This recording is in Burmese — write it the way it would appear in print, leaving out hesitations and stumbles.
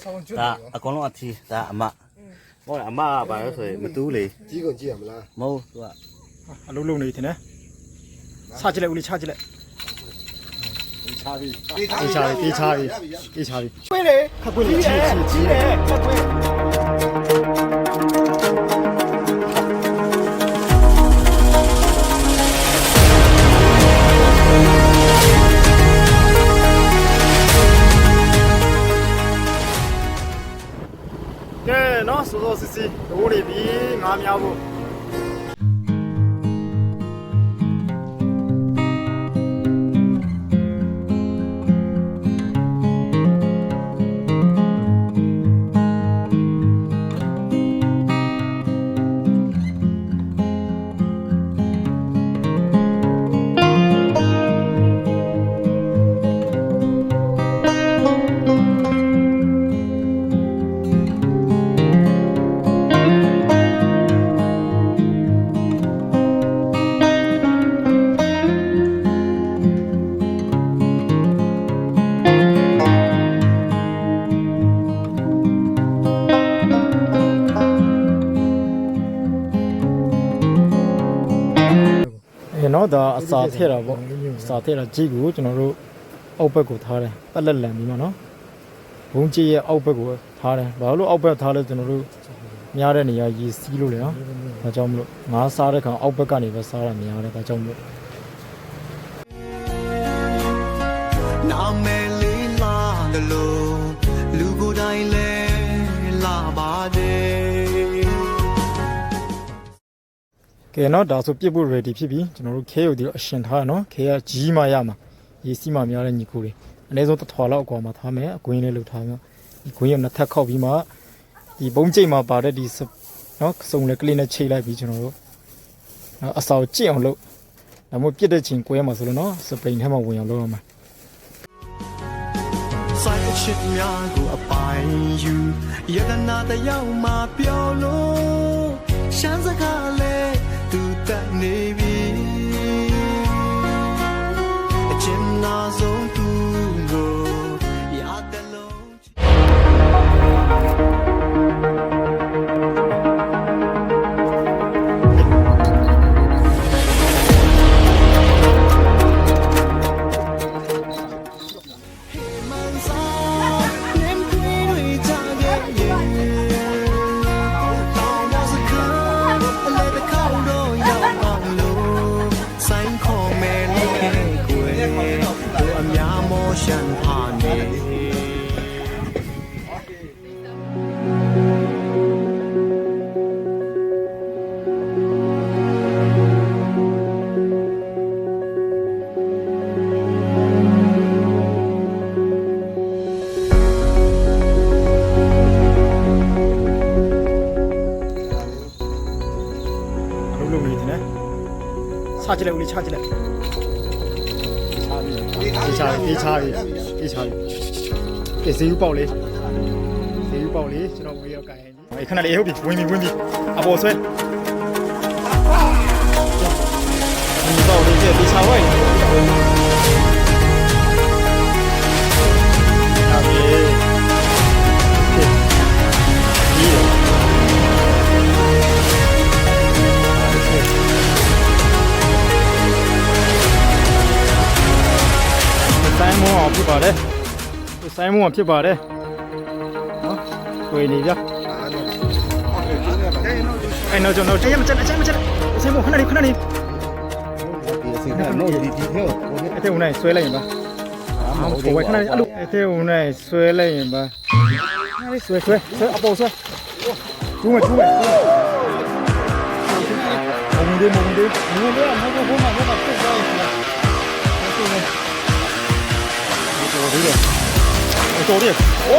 ဒါအကောင်လုံးအထီးဒါအမဟောအမကဘာလို့ဆိုရင်မတူးလေ ကြီးကုန်ကြည့်ရမလား မဟုတ်သူကအ လုံးလုံးနေတယ်နော်ချကြည့်လိုက်ဦးလေးချကြည့်လိုက် ချာပြီ ပြေးချပြီပြေးလေခက်ကွင်းလေးကြီးတယ်ခက်ကွင်းကဲနော်စောစောစီစီဒိုးနေပြီငါးမြောက်ဖို့နော်ဒါအစာထည့်တာပေါ့အစာထည့်တာကြီးကိုကျွန်တော်တို့အောက်ဘက်ကိုထားတယ်ပက်လက်လန်ပြီးမှနော်ဘုံကြီးရဲ့အောက်ဘက်ကိုထားတယ်ဘာလို့အောက်ဘက်ထားလဲကျွန်တော်တို့များတဲ့နေရာရေစီးလို့လေနော်ဒါကြောင့်မလို့ငါးစားတဲ့ခါအောက်ဘက်ကနေပဲစားတာများတယ်ဒါကြောင့်မလို့နာမည်လေးလာတယ်လို့လူကိုယ်တိုင်လဲလာပါတယ်ကဲနော်ဒါဆိုပြစ်ဖို့ ready ဖြစ်ပြီကျွန်တော်တို့ခဲရုပ်ဒီတော့အရှင်ထားရနော်ခဲကကြီးမှရမှာရေစီးမှများတဲ့ညီကိုတွေအနည်းဆုံးတစ်ထွာလောက်အကွာမှာထားမယ်အကွင်းလေးလှုပ်ထားမယ်ဒီကွင်းရနှစ်ထပ်ခောက်ပြီးမှဒီဘုံကျိတ်မှာပါတဲ့ဒီနော်စုံလေကလေးနဲ့ချိတ်လိုက်ပြီးကျွန်တော်တို့အစာကိုကြည့်အောင်လုပ်ဒါမှမဟုတ်ပြစ်တဲ့ချိန်ကွဲမှာဆိုလို့နော်စပိန်ထဲမှာဝင်အောင်လုပ်ရမှာဆိုင်ချစ်များကိုအပိုင်ယူယတနာတယောက်မှပြောလို့ရှမ်းစကားလေးသူတတ်နေပြီအကျဉ်းနာဆုံးသူကိုရတဲ့လုံးချကြည့်လိုက်ဦးလေးချကြည့်လိုက်ပြေးချပြီအေးဈေးဥပေါက်လေးကျွန်တော်ဝေးရောကန်ရင်ဒီခဏလေးဟုတ်ပြီဝင်ပြီအပေါ်ဆွဲဒီပေါက်လေးပြေးချဝိုင်းဟာပြီဆိုင်မောဖြစ်ပါတယ်ဆိုင်မောဖြစ်ပါတယ်နော်ကိုယ်နေပြအဲ့တော့ကျွန်တော်တရားမချက်ဆိုင်မောခဏလေးဒီအစင်းကတော့ဒီထဲကိုအဲ့ထဲဦးနိုင်ဆွဲလိုက်ရင်ပါဟိုဝဲခဏလေးအဲ့လိုအဲ့ထဲဦးနိုင်ဆွဲလိုက်ရင်ပါခဏလေးဆွဲအပေါ်ဆွဲကျူးမယ်မုံဒီမုံဒီဟိုမှာပြတ်သွားရင်တော်တယ်โอ้